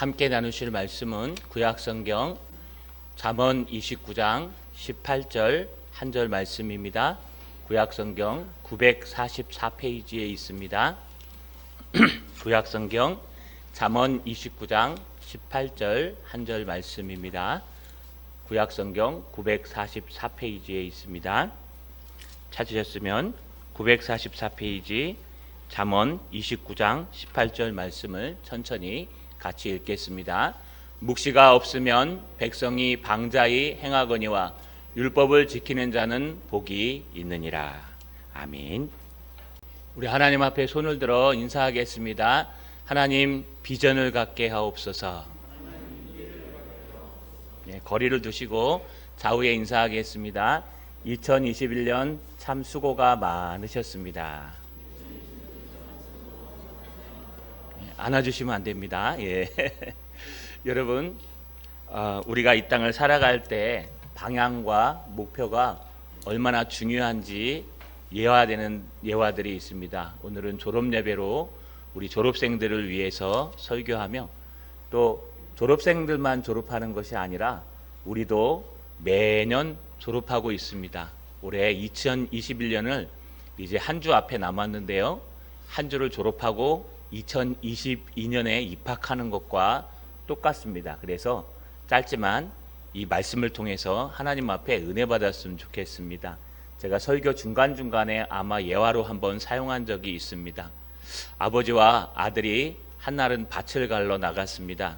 함께 나누실 말씀은 구약성경 잠언 29장 18절 한 절 말씀입니다. 구약성경 944페이지에 있습니다. 구약성경 잠언 29장 18절 한 절 말씀입니다. 구약성경 944페이지에 있습니다. 찾으셨으면 944페이지 잠언 29장 18절 말씀을 천천히 같이 읽겠습니다. 묵시가 없으면 백성이 방자히 행하거니와 율법을 지키는 자는 복이 있느니라. 아멘. 우리 하나님 앞에 손을 들어 인사하겠습니다. 하나님, 비전을 갖게 하옵소서. 거리를 두시고 좌우에 인사하겠습니다. 2021년 참 수고가 많으셨습니다. 안아주시면 안 됩니다. 예. 여러분, 우리가 이 땅을 살아갈 때 방향과 목표가 얼마나 중요한지 예화되는 예화들이 있습니다. 오늘은 졸업 예배로 우리 졸업생들을 위해서 설교하며, 또 졸업생들만 졸업하는 것이 아니라 우리도 매년 졸업하고 있습니다. 올해 2021년을 이제 한 주 앞에 남았는데요. 한 주를 졸업하고 2022년에 입학하는 것과 똑같습니다. 그래서 짧지만 이 말씀을 통해서 하나님 앞에 은혜 받았으면 좋겠습니다. 제가 설교 중간중간에 아마 예화로 한번 사용한 적이 있습니다. 아버지와 아들이 한날은 밭을 갈러 나갔습니다.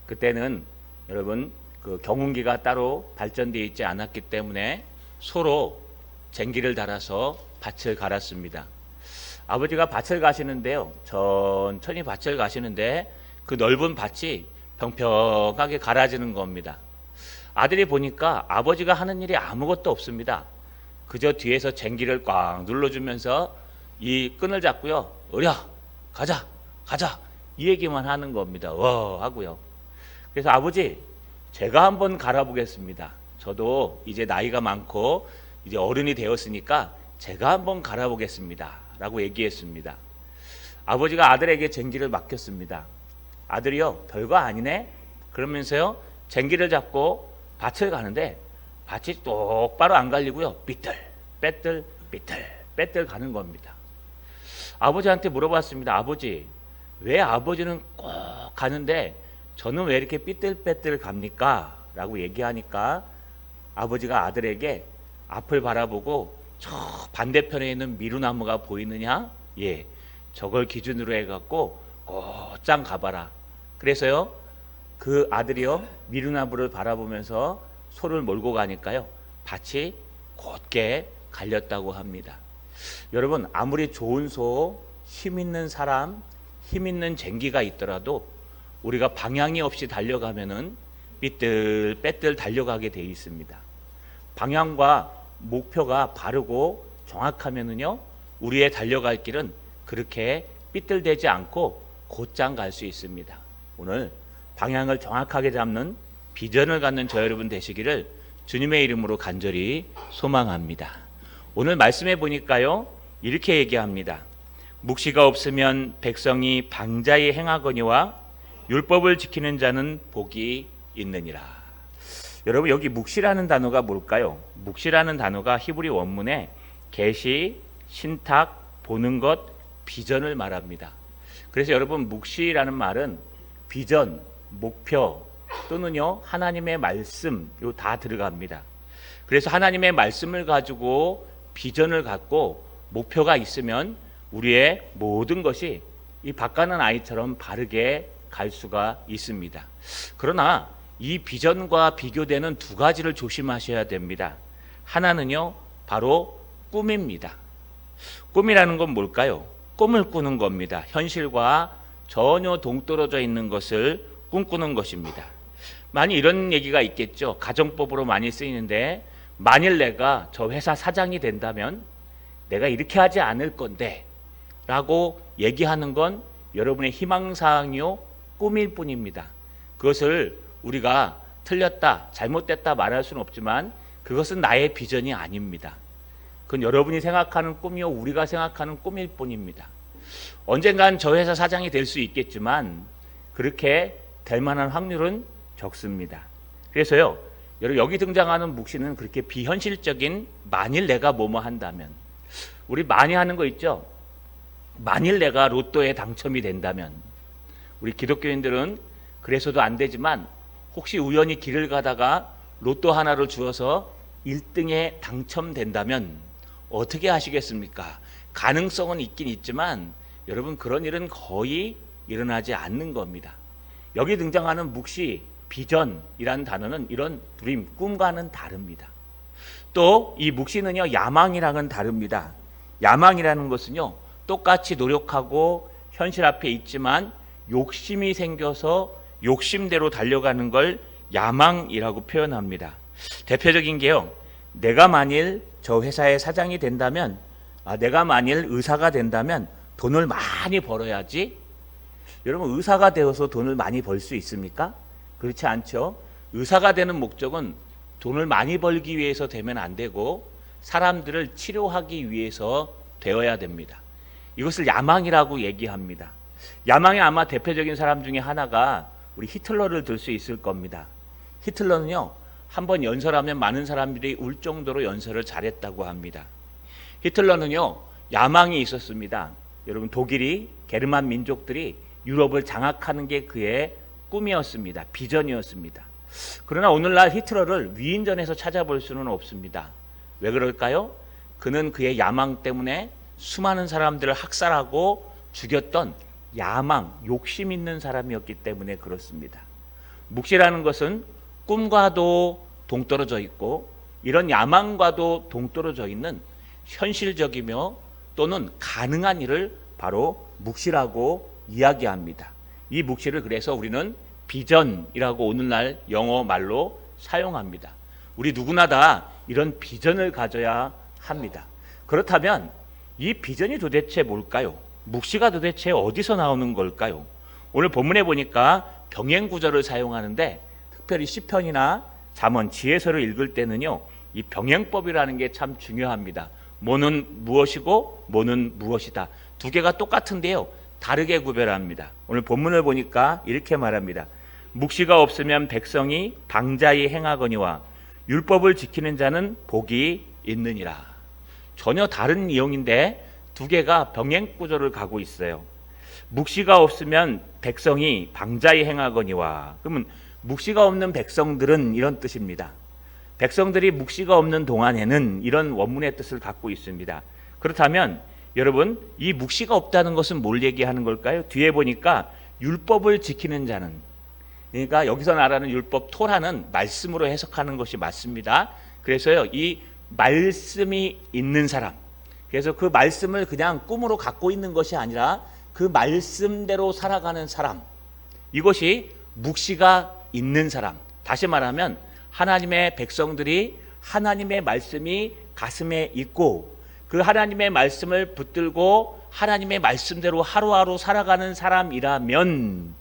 그때는 여러분 그 경운기가 따로 발전되어 있지 않았기 때문에 소로 쟁기를 달아서 밭을 갈았습니다. 아버지가 밭을 가시는데요, 천천히 밭을 가시는데 그 넓은 밭이 평평하게 갈아지는 겁니다. 아들이 보니까 아버지가 하는 일이 아무것도 없습니다. 그저 뒤에서 쟁기를 꽉 눌러주면서 이 끈을 잡고요, 어려 가자 이 얘기만 하는 겁니다. 와 하고요. 그래서 아버지, 제가 한번 갈아보겠습니다. 저도 이제 나이가 많고 이제 어른이 되었으니까 제가 한번 갈아보겠습니다 라고 얘기했습니다. 아버지가 아들에게 쟁기를 맡겼습니다. 아들이요, 별거 아니네 그러면서요 쟁기를 잡고 밭을 가는데 밭이 똑바로 안 갈리고요, 삐뚤 빼뚤 가는 겁니다. 아버지한테 물어봤습니다. 아버지, 왜 아버지는 꼭 가는데 저는 왜 이렇게 삐뚤빼뚤 갑니까? 라고 얘기하니까 아버지가 아들에게 앞을 바라보고 저 반대편에 있는 미루나무가 보이느냐? 예, 저걸 기준으로 해갖고 곧장 가봐라. 그래서요 그 아들이요 미루나무를 바라보면서 소를 몰고 가니까요 밭이 곧게 갈렸다고 합니다. 여러분, 아무리 좋은 소, 힘 있는 사람, 힘 있는 쟁기가 있더라도 우리가 방향이 없이 달려가면은 삐뚤빼뚤 달려가게 돼 있습니다. 방향과 목표가 바르고 정확하면은요 우리의 달려갈 길은 그렇게 삐뚤대지 않고 곧장 갈 수 있습니다. 오늘 방향을 정확하게 잡는 비전을 갖는 저 여러분 되시기를 주님의 이름으로 간절히 소망합니다. 오늘 말씀해 보니까요 이렇게 얘기합니다. 묵시가 없으면 백성이 방자히 행하거니와 율법을 지키는 자는 복이 있느니라. 여러분, 여기 묵시라는 단어가 뭘까요? 묵시라는 단어가 히브리 원문에 계시, 신탁, 보는 것, 비전을 말합니다. 그래서 여러분, 묵시라는 말은 비전, 목표 또는요 하나님의 말씀, 요 다 들어갑니다. 그래서 하나님의 말씀을 가지고 비전을 갖고 목표가 있으면 우리의 모든 것이 이 밭 가는 아이처럼 바르게 갈 수가 있습니다. 그러나 이 비전과 비교되는 두 가지를 조심하셔야 됩니다. 하나는요 바로 꿈입니다. 꿈이라는 건 뭘까요? 꿈을 꾸는 겁니다. 현실과 전혀 동떨어져 있는 것을 꿈꾸는 것입니다. 많이 이런 얘기가 있겠죠. 가정법으로 많이 쓰이는데, 만일 내가 저 회사 사장이 된다면 내가 이렇게 하지 않을 건데 라고 얘기하는 건 여러분의 희망사항이요 꿈일 뿐입니다. 그것을 우리가 틀렸다, 잘못됐다 말할 수는 없지만 그것은 나의 비전이 아닙니다. 그건 여러분이 생각하는 꿈이요 우리가 생각하는 꿈일 뿐입니다. 언젠간 저 회사 사장이 될 수 있겠지만 그렇게 될 만한 확률은 적습니다. 그래서요, 여러분 여기 등장하는 묵시는 그렇게 비현실적인 만일 내가 뭐뭐 한다면, 우리 많이 하는 거 있죠? 만일 내가 로또에 당첨이 된다면, 우리 기독교인들은 그래서도 안 되지만 혹시 우연히 길을 가다가 로또 하나를 주어서 1등에 당첨된다면 어떻게 하시겠습니까? 가능성은 있긴 있지만 여러분 그런 일은 거의 일어나지 않는 겁니다. 여기 등장하는 묵시, 비전이라는 단어는 이런 드림, 꿈과는 다릅니다. 또 이 묵시는요, 야망이랑은 다릅니다. 야망이라는 것은요, 똑같이 노력하고 현실 앞에 있지만 욕심이 생겨서 욕심대로 달려가는 걸 야망이라고 표현합니다. 대표적인 게요, 내가 만일 저 회사의 사장이 된다면, 내가 만일 의사가 된다면 돈을 많이 벌어야지. 여러분 의사가 되어서 돈을 많이 벌 수 있습니까? 그렇지 않죠. 의사가 되는 목적은 돈을 많이 벌기 위해서 되면 안 되고 사람들을 치료하기 위해서 되어야 됩니다. 이것을 야망이라고 얘기합니다. 야망의 아마 대표적인 사람 중에 하나가 우리 히틀러를 들 수 있을 겁니다. 히틀러는요, 한번 연설하면 많은 사람들이 울 정도로 연설을 잘했다고 합니다. 히틀러는요, 야망이 있었습니다. 여러분 독일이, 게르만 민족들이 유럽을 장악하는 게 그의 꿈이었습니다. 비전이었습니다. 그러나 오늘날 히틀러를 위인전에서 찾아볼 수는 없습니다. 왜 그럴까요? 그는 그의 야망 때문에 수많은 사람들을 학살하고 죽였던 야망, 욕심 있는 사람이었기 때문에 그렇습니다. 묵시라는 것은 꿈과도 동떨어져 있고 이런 야망과도 동떨어져 있는 현실적이며 또는 가능한 일을 바로 묵시라고 이야기합니다. 이 묵시를 그래서 우리는 비전이라고 오늘날 영어 말로 사용합니다. 우리 누구나 다 이런 비전을 가져야 합니다. 그렇다면 이 비전이 도대체 뭘까요? 묵시가 도대체 어디서 나오는 걸까요? 오늘 본문에 보니까 병행 구절을 사용하는데 특별히 시편이나 잠언, 지혜서를 읽을 때는요, 이 병행법이라는 게 참 중요합니다. 뭐는 무엇이고 뭐는 무엇이다. 두 개가 똑같은데요, 다르게 구별합니다. 오늘 본문을 보니까 이렇게 말합니다. 묵시가 없으면 백성이 방자히 행하거니와 율법을 지키는 자는 복이 있느니라. 전혀 다른 내용인데 두 개가 병행 구조를 가고 있어요. 묵시가 없으면 백성이 방자히 행하거니와, 그러면 묵시가 없는 백성들은 이런 뜻입니다. 백성들이 묵시가 없는 동안에는, 이런 원문의 뜻을 갖고 있습니다. 그렇다면 여러분 이 묵시가 없다는 것은 뭘 얘기하는 걸까요? 뒤에 보니까 율법을 지키는 자는, 그러니까 여기서 말하는 율법 토라는 말씀으로 해석하는 것이 맞습니다. 그래서요, 이 말씀이 있는 사람, 그래서 그 말씀을 그냥 꿈으로 갖고 있는 것이 아니라 그 말씀대로 살아가는 사람, 이것이 묵시가 있는 사람. 다시 말하면 하나님의 백성들이 하나님의 말씀이 가슴에 있고 그 하나님의 말씀을 붙들고 하나님의 말씀대로 하루하루 살아가는 사람이라면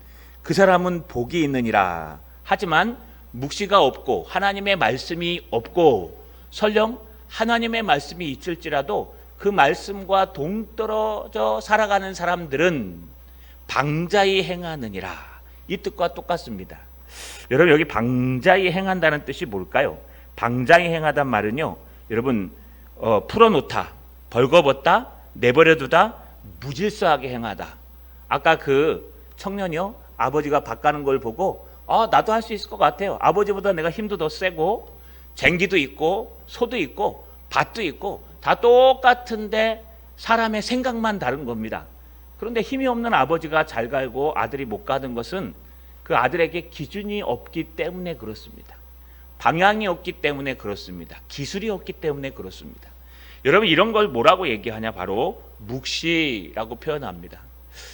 그 사람은 복이 있느니라. 하지만 묵시가 없고 하나님의 말씀이 없고 설령 하나님의 말씀이 있을지라도 그 말씀과 동떨어져 살아가는 사람들은 방자히 행하느니라. 이 뜻과 똑같습니다. 여러분 여기 방자히 행한다는 뜻이 뭘까요? 방자히 행하단 말은요, 여러분 풀어놓다, 벌거벗다, 내버려두다, 무질서하게 행하다. 아까 그 청년이요, 아버지가 밭 가는 걸 보고 나도 할 수 있을 것 같아요. 아버지보다 내가 힘도 더 세고 쟁기도 있고 소도 있고 밭도 있고 다 똑같은데 사람의 생각만 다른 겁니다. 그런데 힘이 없는 아버지가 잘 갈고 아들이 못 가는 것은 그 아들에게 기준이 없기 때문에 그렇습니다. 방향이 없기 때문에 그렇습니다. 기술이 없기 때문에 그렇습니다. 여러분 이런 걸 뭐라고 얘기하냐? 바로 묵시라고 표현합니다.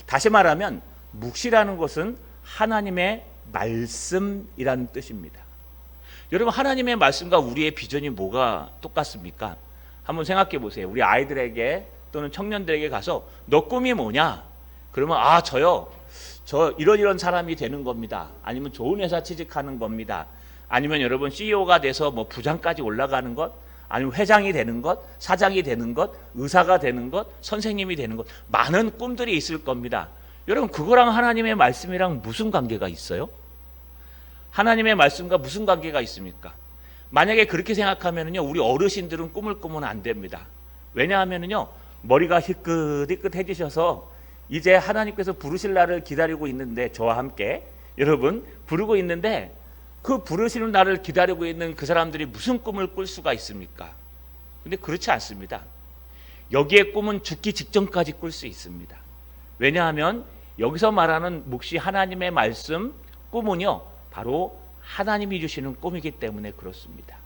다시 말하면 묵시라는 것은 하나님의 말씀이라는 뜻입니다. 여러분 하나님의 말씀과 우리의 비전이 뭐가 똑같습니까? 한번 생각해 보세요. 우리 아이들에게 또는 청년들에게 가서 너 꿈이 뭐냐? 그러면 저요, 저 이런 사람이 되는 겁니다. 아니면 좋은 회사 취직하는 겁니다. 아니면 여러분 CEO가 돼서 뭐 부장까지 올라가는 것, 아니면 회장이 되는 것, 사장이 되는 것, 의사가 되는 것, 선생님이 되는 것, 많은 꿈들이 있을 겁니다. 여러분 그거랑 하나님의 말씀이랑 무슨 관계가 있어요? 하나님의 말씀과 무슨 관계가 있습니까? 만약에 그렇게 생각하면요, 우리 어르신들은 꿈을 꾸면 안 됩니다. 왜냐하면요, 머리가 희끗희끗해지셔서 이제 하나님께서 부르실 날을 기다리고 있는데, 저와 함께 여러분 부르고 있는데, 그 부르시는 날을 기다리고 있는 그 사람들이 무슨 꿈을 꿀 수가 있습니까? 근데 그렇지 않습니다. 여기에 꿈은 죽기 직전까지 꿀 수 있습니다. 왜냐하면 여기서 말하는 묵시 하나님의 말씀 꿈은요, 바로 하나님이 주시는 꿈이기 때문에 그렇습니다.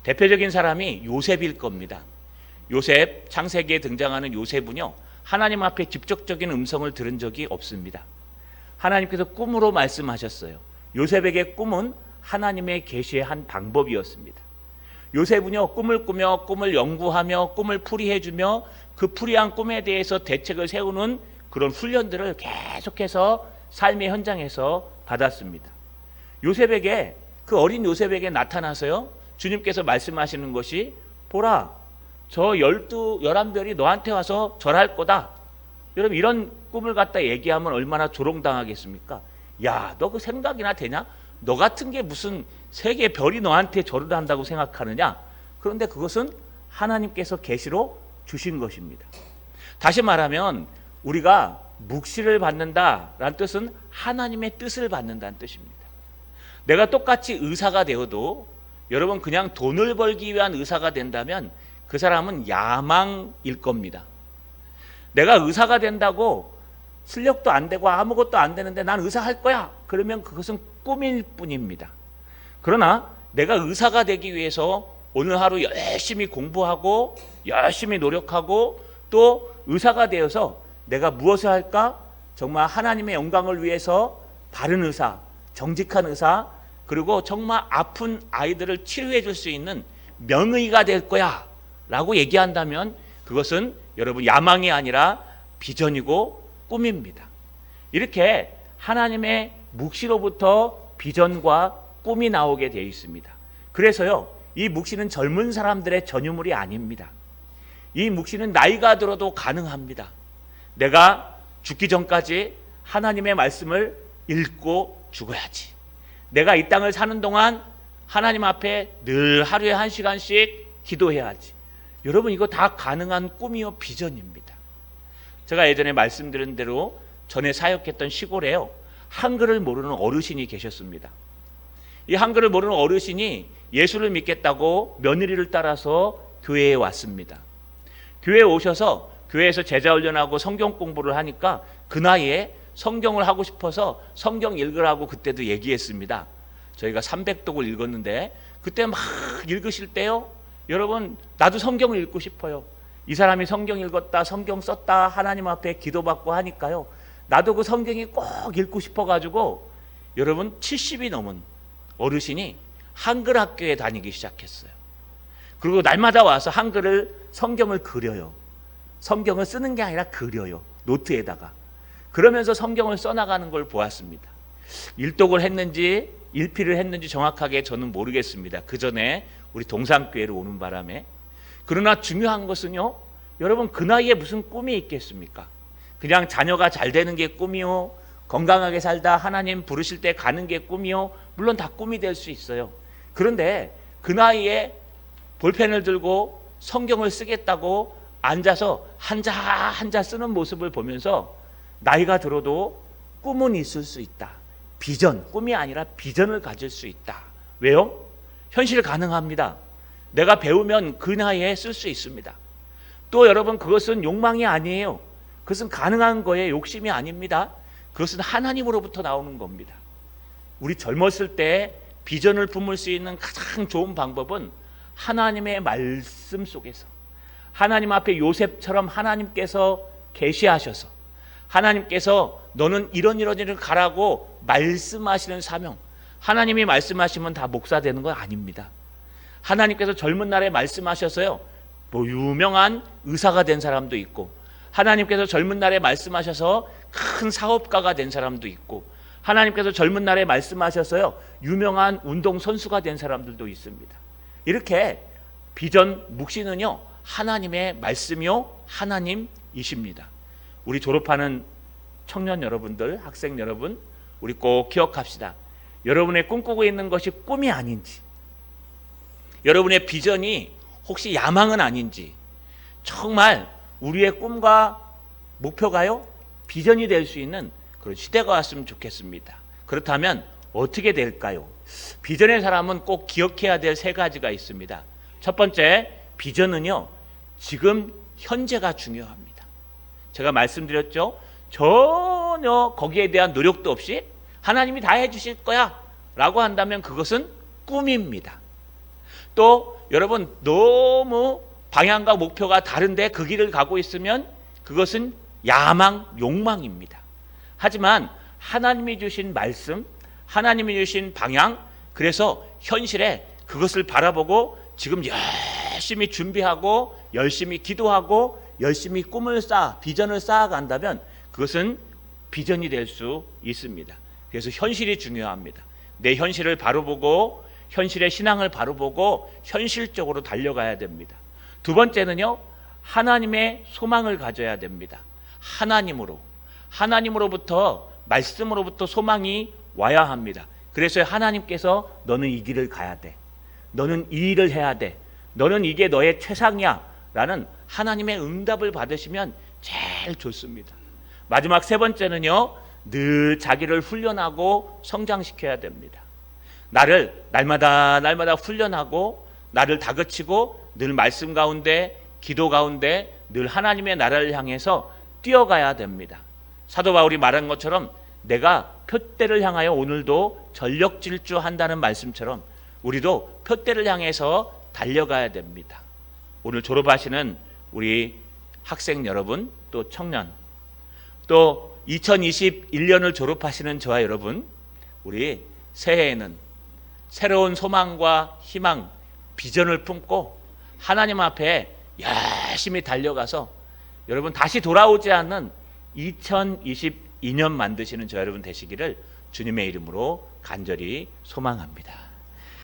대표적인 사람이 요셉일 겁니다. 요셉, 창세기에 등장하는 요셉은요, 하나님 앞에 직접적인 음성을 들은 적이 없습니다. 하나님께서 꿈으로 말씀하셨어요. 요셉에게 꿈은 하나님의 계시의 한 방법이었습니다. 요셉은요, 꿈을 꾸며 꿈을 연구하며 꿈을 풀이해주며 그 풀이한 꿈에 대해서 대책을 세우는 그런 훈련들을 계속해서 삶의 현장에서 받았습니다. 요셉에게, 그 어린 요셉에게 나타나서요, 주님께서 말씀하시는 것이, 보라, 저 11별이 너한테 와서 절할 거다. 여러분, 이런 꿈을 갖다 얘기하면 얼마나 조롱당하겠습니까? 야, 너 그 생각이나 되냐? 너 같은 게 무슨 세계 별이 너한테 절을 한다고 생각하느냐? 그런데 그것은 하나님께서 계시로 주신 것입니다. 다시 말하면 우리가 묵시를 받는다라는 뜻은 하나님의 뜻을 받는다는 뜻입니다. 내가 똑같이 의사가 되어도 여러분 그냥 돈을 벌기 위한 의사가 된다면 그 사람은 야망일 겁니다. 내가 의사가 된다고 실력도 안 되고 아무것도 안 되는데 난 의사 할 거야, 그러면 그것은 꿈일 뿐입니다. 그러나 내가 의사가 되기 위해서 오늘 하루 열심히 공부하고 열심히 노력하고 또 의사가 되어서 내가 무엇을 할까? 정말 하나님의 영광을 위해서 바른 의사, 정직한 의사, 그리고 정말 아픈 아이들을 치료해 줄 수 있는 명의가 될 거야 라고 얘기한다면 그것은 여러분 야망이 아니라 비전이고 꿈입니다. 이렇게 하나님의 묵시로부터 비전과 꿈이 나오게 되어 있습니다. 그래서요, 이 묵시는 젊은 사람들의 전유물이 아닙니다. 이 묵시는 나이가 들어도 가능합니다. 내가 죽기 전까지 하나님의 말씀을 읽고 죽어야지. 내가 이 땅을 사는 동안 하나님 앞에 늘 하루에 1시간씩 기도해야지. 여러분, 이거 다 가능한 꿈이요 비전입니다. 제가 예전에 말씀드린 대로 전에 사역했던 시골에요, 한글을 모르는 어르신이 계셨습니다. 이 한글을 모르는 어르신이 예수를 믿겠다고 며느리를 따라서 교회에 왔습니다. 교회에 오셔서 교회에서 제자 훈련하고 성경 공부를 하니까 그 나이에 성경을 하고 싶어서 성경 읽으라고 그때도 얘기했습니다. 저희가 300독을 읽었는데 그때 막 읽으실 때요, 여러분 나도 성경을 읽고 싶어요. 이 사람이 성경 읽었다, 성경 썼다, 하나님 앞에 기도받고 하니까요, 나도 그 성경이 꼭 읽고 싶어가지고 여러분 70이 넘은 어르신이 한글 학교에 다니기 시작했어요. 그리고 날마다 와서 한글을 성경을 그려요. 성경을 쓰는 게 아니라 그려요, 노트에다가. 그러면서 성경을 써나가는 걸 보았습니다. 일독을 했는지 일필을 했는지 정확하게 저는 모르겠습니다. 그 전에 우리 동산교회로 오는 바람에. 그러나 중요한 것은요, 여러분 그 나이에 무슨 꿈이 있겠습니까? 그냥 자녀가 잘 되는 게 꿈이요, 건강하게 살다 하나님 부르실 때 가는 게 꿈이요, 물론 다 꿈이 될 수 있어요. 그런데 그 나이에 볼펜을 들고 성경을 쓰겠다고 앉아서 한자 한자 쓰는 모습을 보면서 나이가 들어도 꿈은 있을 수 있다. 비전, 꿈이 아니라 비전을 가질 수 있다. 왜요? 현실 가능합니다. 내가 배우면 그 나이에 쓸 수 있습니다. 또 여러분, 그것은 욕망이 아니에요. 그것은 가능한 거예요. 욕심이 아닙니다. 그것은 하나님으로부터 나오는 겁니다. 우리 젊었을 때 비전을 품을 수 있는 가장 좋은 방법은 하나님의 말씀 속에서, 하나님 앞에 요셉처럼 하나님께서 계시하셔서 하나님께서 너는 이런 가라고 말씀하시는 사명, 하나님이 말씀하시면 다 목사 되는 건 아닙니다. 하나님께서 젊은 날에 말씀하셔서요, 뭐 유명한 의사가 된 사람도 있고, 하나님께서 젊은 날에 말씀하셔서 큰 사업가가 된 사람도 있고, 하나님께서 젊은 날에 말씀하셔서요 유명한 운동선수가 된 사람들도 있습니다. 이렇게 비전 묵시는요 하나님의 말씀이요 하나님이십니다. 우리 졸업하는 청년 여러분들, 학생 여러분, 우리 꼭 기억합시다. 여러분의 꿈꾸고 있는 것이 꿈이 아닌지, 여러분의 비전이 혹시 야망은 아닌지, 정말 우리의 꿈과 목표가요 비전이 될 수 있는 그런 시대가 왔으면 좋겠습니다. 그렇다면 어떻게 될까요? 비전의 사람은 꼭 기억해야 될 세 가지가 있습니다. 첫 번째, 비전은요 지금 현재가 중요합니다. 제가 말씀드렸죠. 전혀 거기에 대한 노력도 없이 하나님이 다 해주실 거야 라고 한다면 그것은 꿈입니다. 또 여러분 너무 방향과 목표가 다른데 그 길을 가고 있으면 그것은 야망, 욕망입니다. 하지만 하나님이 주신 말씀, 하나님이 주신 방향, 그래서 현실에 그것을 바라보고 지금 열심히 준비하고 열심히 기도하고 열심히 꿈을 비전을 쌓아간다면 그것은 비전이 될 수 있습니다. 그래서 현실이 중요합니다. 내 현실을 바로 보고 현실의 신앙을 바로 보고 현실적으로 달려가야 됩니다. 두 번째는요, 하나님의 소망을 가져야 됩니다. 하나님으로부터 말씀으로부터 소망이 와야 합니다. 그래서 하나님께서 너는 이 길을 가야 돼, 너는 이 일을 해야 돼, 너는 이게 너의 최상이야 라는 하나님의 응답을 받으시면 제일 좋습니다. 마지막 세 번째는요, 늘 자기를 훈련하고 성장시켜야 됩니다. 나를 날마다 훈련하고 나를 다그치고 늘 말씀 가운데, 기도 가운데 늘 하나님의 나라를 향해서 뛰어가야 됩니다. 사도 바울이 말한 것처럼 내가 표대를 향하여 오늘도 전력 질주한다는 말씀처럼 우리도 표대를 향해서 달려가야 됩니다. 오늘 졸업하시는 우리 학생 여러분, 또 청년, 또 2021년을 졸업하시는 저와 여러분, 우리 새해에는 새로운 소망과 희망, 비전을 품고 하나님 앞에 열심히 달려가서 여러분 다시 돌아오지 않는 2022년 만드시는 저 여러분 되시기를 주님의 이름으로 간절히 소망합니다.